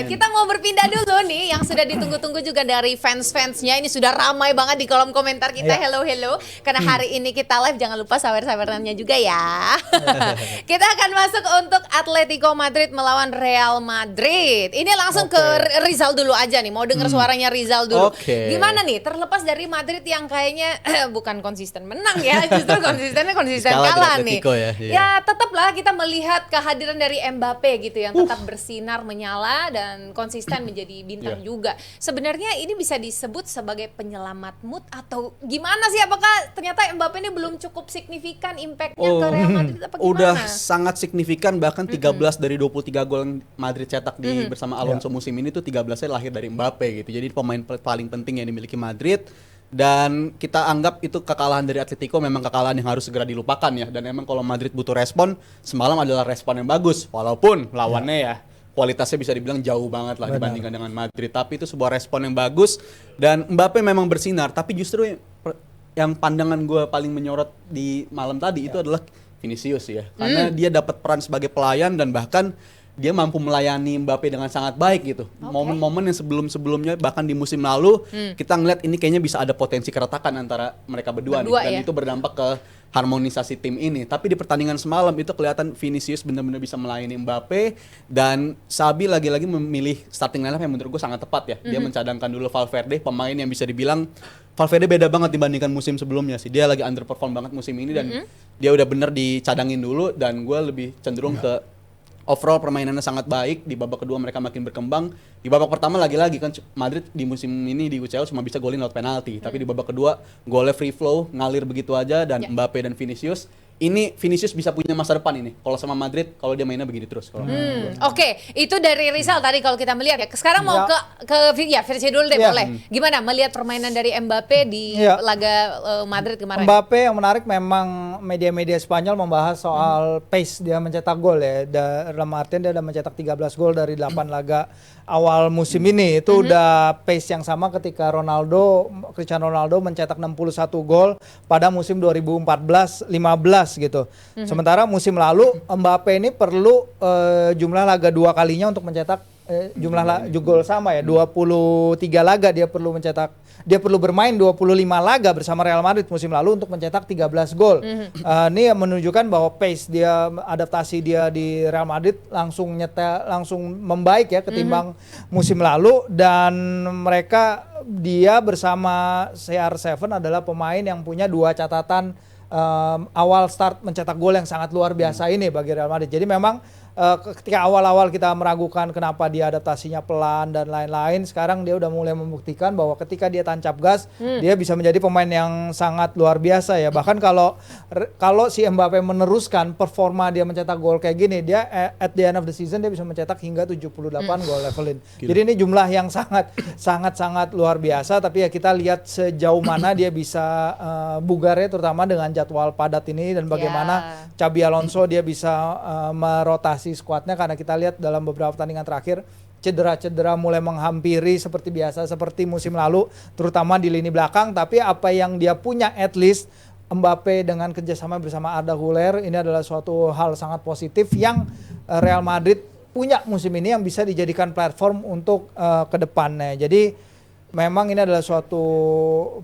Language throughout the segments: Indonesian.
kita mau berpindah dulu nih yang sudah ditunggu-tunggu juga dari fans-fansnya. Ini sudah ramai banget di kolom komentar kita. Hello. Karena hari ini kita live, jangan lupa sawer-sawerannya juga ya. Kita akan masuk untuk Atletico Madrid melawan Real Madrid. Ini langsung ke Rizal dulu aja nih. Mau dengar suaranya Rizal dulu. Gimana nih? Terlepas dari Madrid yang kayaknya bukan konsisten menang ya, justru konsistennya konsisten kalah nih. Ya tetaplah kita melihat kehadiran dari Mbappe gitu yang tetap bersinar menyala dan konsisten menjadi bintang juga. Sebenarnya ini bisa disebut sebagai penyelamat mood atau gimana sih? Apakah ternyata Mbappe ini belum cukup signifikan impact-nya ke Real Madrid apa gimana? Udah sangat signifikan, bahkan 13 dari 23 gol yang Madrid cetak di bersama Alonso musim ini tuh 13-nya lahir dari Mbappe gitu. Jadi pemain paling penting yang dimiliki Madrid. Dan kita anggap itu kekalahan dari Atletico memang kekalahan yang harus segera dilupakan ya. Dan emang kalau Madrid butuh respon, semalam adalah respon yang bagus. Walaupun lawannya ya kualitasnya bisa dibilang jauh banget lah dibandingkan dengan Madrid. Tapi itu sebuah respon yang bagus. Dan Mbappe memang bersinar. Tapi justru yang pandangan gue paling menyorot di malam tadi itu adalah Vinicius ya. Karena dia dapat peran sebagai pelayan dan bahkan dia mampu melayani Mbappe dengan sangat baik gitu. Momen-momen yang sebelum-sebelumnya bahkan di musim lalu kita ngeliat ini kayaknya bisa ada potensi keretakan antara mereka berdua nih. Dan itu berdampak ke harmonisasi tim ini. Tapi di pertandingan semalam itu kelihatan Vinicius benar-benar bisa melayani Mbappe dan Xabi lagi-lagi memilih starting lineup yang menurut gue sangat tepat ya. Dia mencadangkan dulu Valverde, pemain yang bisa dibilang Valverde beda banget dibandingkan musim sebelumnya sih. Dia lagi underperform banget musim ini dan dia udah bener dicadangin dulu dan gue lebih cenderung ke overall permainannya sangat baik. Di babak kedua mereka makin berkembang. Di babak pertama lagi-lagi kan Madrid di musim ini di UCL cuma bisa golin lewat penalti. Tapi di babak kedua golnya free flow, ngalir begitu aja dan Mbappe dan Vinicius. Ini Vinicius bisa punya masa depan ini. Kalau sama Madrid, kalau dia mainnya begini terus. Itu dari Rizal tadi kalau kita melihat ya. Sekarang mau ke Virsi dulu deh boleh. Gimana melihat permainan dari Mbappe di laga Madrid kemarin? Mbappe yang menarik memang media-media Spanyol membahas soal pace dia mencetak gol ya. Dalam artian dia udah mencetak 13 gol dari 8 laga awal musim ini. Itu udah pace yang sama ketika Cristiano Ronaldo mencetak 61 gol pada musim 2014-15 gitu. Sementara musim lalu Mbappe ini perlu jumlah laga 2 kalinya untuk mencetak jumlah gol sama ya. 23 laga dia perlu bermain 25 laga bersama Real Madrid musim lalu untuk mencetak 13 gol. Ini menunjukkan bahwa pace dia, adaptasi dia di Real Madrid langsung membaik ya ketimbang musim lalu dan dia bersama CR7 adalah pemain yang punya 2 catatan awal start mencetak gol yang sangat luar biasa ini bagi Real Madrid. Jadi memang ketika awal-awal kita meragukan kenapa dia adaptasinya pelan dan lain-lain, sekarang dia udah mulai membuktikan bahwa ketika dia tancap gas, dia bisa menjadi pemain yang sangat luar biasa ya. Bahkan kalau si Mbappe meneruskan performa dia mencetak gol kayak gini, dia at the end of the season dia bisa mencetak hingga 78 gol levelin. Jadi ini jumlah yang sangat luar biasa, tapi ya kita lihat sejauh mana dia bisa bugarnya terutama dengan jadwal padat ini dan bagaimana Xabi Alonso dia bisa merotasi skuadnya karena kita lihat dalam beberapa pertandingan terakhir cedera-cedera mulai menghampiri seperti biasa seperti musim lalu terutama di lini belakang, tapi apa yang dia punya at least Mbappe dengan kerjasama bersama Arda Güler ini adalah suatu hal sangat positif yang Real Madrid punya musim ini yang bisa dijadikan platform untuk ke depannya. Jadi memang ini adalah suatu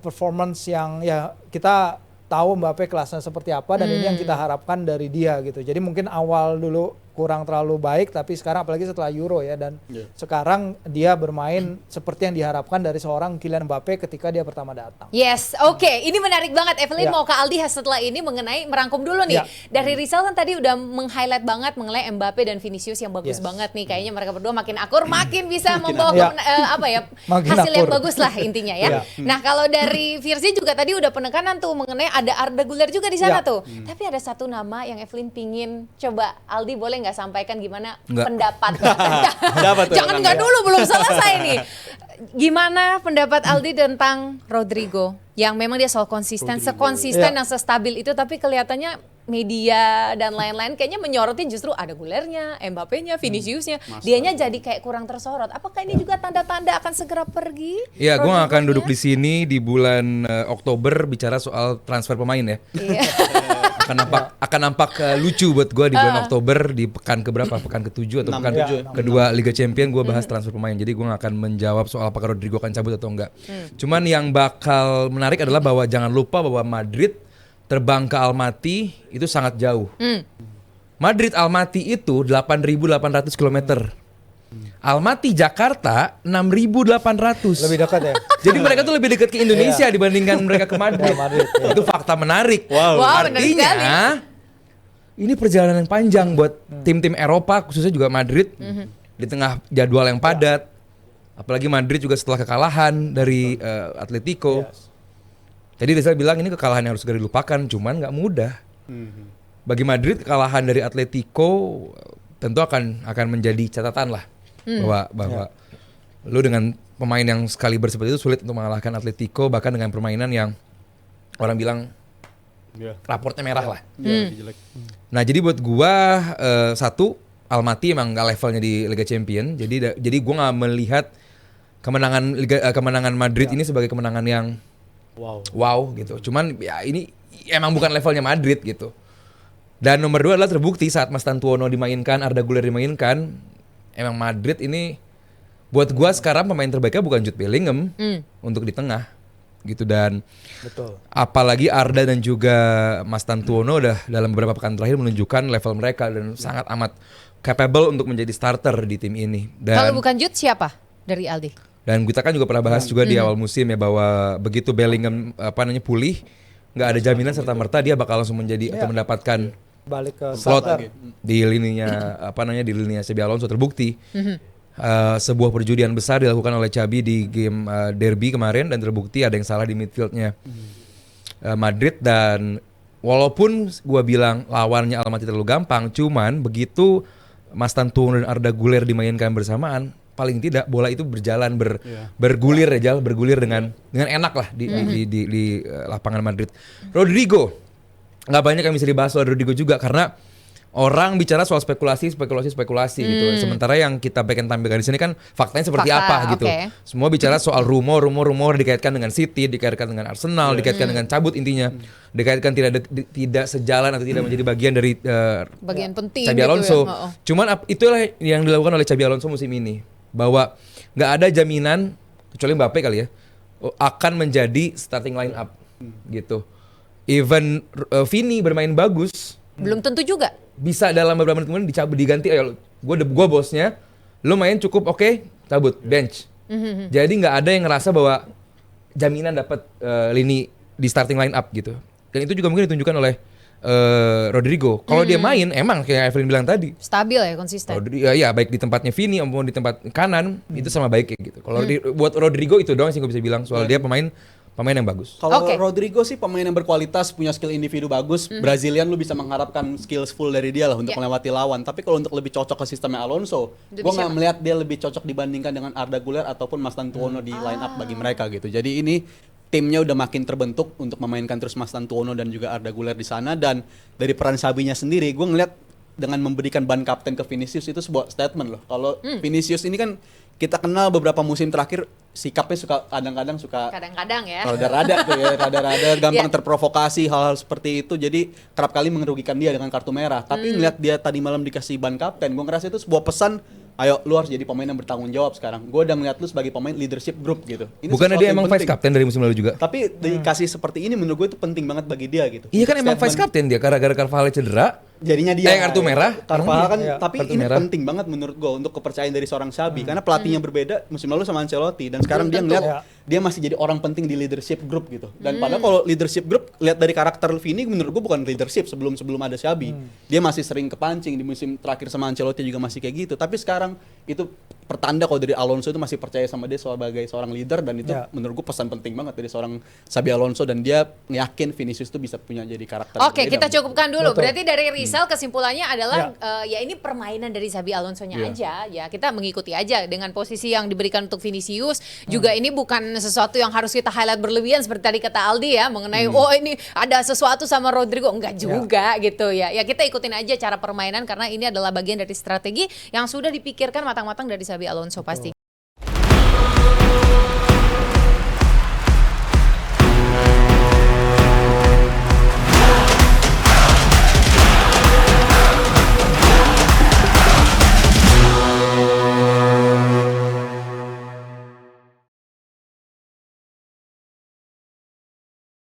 performance yang ya kita tahu Mbappe kelasnya seperti apa dan ini yang kita harapkan dari dia gitu. Jadi mungkin awal dulu kurang terlalu baik tapi sekarang apalagi setelah Euro ya dan sekarang dia bermain seperti yang diharapkan dari seorang Kylian Mbappe ketika dia pertama datang. Yes, oke. Ini menarik banget. Evelyn mau ke Aldi setelah ini mengenai merangkum dulu nih. Dari Rizal kan tadi udah meng-highlight banget mengenai Mbappe dan Vinicius yang bagus banget nih. Kayaknya mereka berdua makin akur, makin bisa membawa hasil yang bagus lah intinya ya. Nah, kalau dari Virsi juga tadi udah penekanan tuh mengenai ada Arda Güler juga di sana tuh. Tapi ada satu nama yang Evelyn pingin coba Aldi boleh nggak sampaikan gimana pendapatnya? Jangan nggak dulu, belum selesai nih. Gimana pendapat Aldi tentang Rodrigo yang memang dia soal konsisten, sekonsisten dan sestabil itu, tapi kelihatannya media dan lain-lain kayaknya menyoroti justru ada Gülernya, Mbappe-nya, Vinicius-nya. Dianya jadi kayak kurang tersorot. Apakah ini juga tanda-tanda akan segera pergi? Ya, gue akan duduk di sini di bulan Oktober bicara soal transfer pemain ya. akan nampak lucu buat gue di bulan Oktober di pekan keberapa? Pekan ke-7 atau pekan kedua Liga Champion gue bahas transfer pemain. Jadi gue gak akan menjawab soal apakah Rodrigo akan cabut atau enggak. Cuman yang bakal menarik adalah bahwa jangan lupa bahwa Madrid terbang ke Almaty itu sangat jauh. Madrid Almaty itu 8.800 km. Almaty Jakarta 6.800. Lebih dekat ya. Jadi mereka tuh lebih dekat ke Indonesia dibandingkan mereka ke Madrid. Itu fakta menarik. Wow, Artinya ini perjalanan yang panjang buat tim-tim Eropa, khususnya juga Madrid di tengah jadwal yang padat. Apalagi Madrid juga setelah kekalahan dari Atletico. Jadi Rizal bilang ini kekalahan yang harus segera dilupakan, cuman nggak mudah. Bagi Madrid kekalahan dari Atletico tentu akan menjadi catatan lah. Bahwa lu dengan pemain yang sekaliber seperti itu sulit untuk mengalahkan Atletico, bahkan dengan permainan yang orang bilang raportnya merah lah. Nah jadi buat gua satu, Almaty emang gak levelnya di Liga Champion, jadi gua nggak melihat kemenangan Madrid ini sebagai kemenangan yang wow gitu. Cuman ya ini emang bukan levelnya Madrid gitu. Dan nomor 2 adalah terbukti saat Mas Tantuono dimainkan, Arda Güler dimainkan, emang Madrid ini buat gua sekarang pemain terbaiknya bukan Jude Bellingham untuk di tengah gitu. Dan apalagi Arda dan juga Mas Tantuono udah dalam beberapa pekan terakhir menunjukkan level mereka dan sangat amat capable untuk menjadi starter di tim ini. Dan kalau bukan Jude siapa dari Aldi? Dan kita kan juga pernah bahas juga di awal musim ya bahwa begitu Bellingham pulih, nggak ada jaminan serta merta dia bakal langsung menjadi atau mendapatkan balik ke slot di lininya di lininya Xabi Alonso. Terbukti sebuah perjudian besar dilakukan oleh Xabi di game derby kemarin, dan terbukti ada yang salah di midfieldnya Madrid. Dan walaupun gua bilang lawannya Almaty terlalu gampang, cuman begitu Mas Tantuono dan Arda Güler dimainkan bersamaan, paling tidak bola itu berjalan bergulir dengan enak lah di lapangan Madrid. Rodrigo nggak banyak yang bisa dibahas soal Rodrigo juga karena orang bicara soal spekulasi gitu. Sementara yang kita pengen tampilkan di sini kan faktanya seperti apa gitu. Semua bicara soal rumor dikaitkan dengan City, dikaitkan dengan Arsenal, dikaitkan dengan cabut, intinya dikaitkan tidak sejalan atau tidak menjadi bagian dari bagian penting Xabi Alonso. Cuman itulah yang dilakukan oleh Xabi Alonso musim ini, bahwa nggak ada jaminan kecuali Mbappe kali ya akan menjadi starting line up gitu. Even Vini bermain bagus, belum tentu juga bisa dalam beberapa menit kemudian dicabut, diganti. Gue bosnya, lo main cukup oke, cabut bench. Jadi nggak ada yang ngerasa bahwa jaminan dapat lini di starting line up gitu. Dan itu juga mungkin ditunjukkan oleh Rodrigo. Kalau dia main, emang kayak Evelyn bilang tadi, stabil ya, konsisten. Ya baik di tempatnya Vini maupun di tempat kanan itu sama baiknya gitu. Kalau buat Rodrigo itu doang sih gue bisa bilang soal dia pemain yang bagus. Kalau Rodrigo sih pemain yang berkualitas, punya skill individu bagus. Brazilian lu bisa mengharapkan skills full dari dia lah untuk melewati lawan. Tapi kalau untuk lebih cocok ke sistemnya Alonso, gue nggak melihat dia lebih cocok dibandingkan dengan Arda Güler ataupun Mas Tantuono di line up bagi mereka gitu. Jadi ini timnya udah makin terbentuk untuk memainkan terus Mas Tantuono dan juga Arda Güler di sana. Dan dari peran Xabinya sendiri, gue ngeliat dengan memberikan ban kapten ke Vinicius itu sebuah statement loh. Kalau Vinicius ini kan kita kenal beberapa musim terakhir sikapnya kadang-kadang ya rada-rada gampang terprovokasi hal-hal seperti itu, jadi kerap kali merugikan dia dengan kartu merah. Tapi ngeliat dia tadi malam dikasih ban kapten, gue ngerasa itu sebuah pesan, ayo lu harus jadi pemain yang bertanggung jawab sekarang. Gue udah ngeliat lu sebagai pemain leadership group gitu. Bukannya dia emang vice captain dari musim lalu juga? Tapi dikasih seperti ini menurut gue itu penting banget bagi dia gitu. Iya kan emang vice captain dia, gara-gara Carvalho cedera jadinya dia kartu merah. Carvalho kan tapi ini merah. Penting banget menurut gue untuk kepercayaan dari seorang Xabi karena pelatihnya berbeda musim lalu sama Ancelotti, dan sekarang dia ngeliat dia masih jadi orang penting di leadership group gitu. Dan padahal kalau leadership group lihat dari karakter Vini menurut gue bukan leadership sebelum ada Xabi. Dia masih sering kepancing di musim terakhir sama Ancelotti juga masih kayak gitu. Tapi sekarang itu pertanda kalau dari Alonso itu masih percaya sama dia sebagai seorang leader, dan itu menurut gue pesan penting banget dari seorang Xabi Alonso, dan dia yakin Vinicius itu bisa punya jadi karakter. Oke, kita cukupkan dulu. Berarti dari Rizal kesimpulannya adalah ya ini permainan dari Xabi Alonso-nya aja. Ya kita mengikuti aja dengan posisi yang diberikan untuk Vinicius. Juga ini bukan sesuatu yang harus kita highlight berlebihan seperti tadi kata Aldi ya mengenai ini ada sesuatu sama Rodrigo, enggak juga gitu ya. Ya kita ikutin aja cara permainan karena ini adalah bagian dari strategi yang sudah dipikirkan matang-matang dari Xabi Alonso pasti.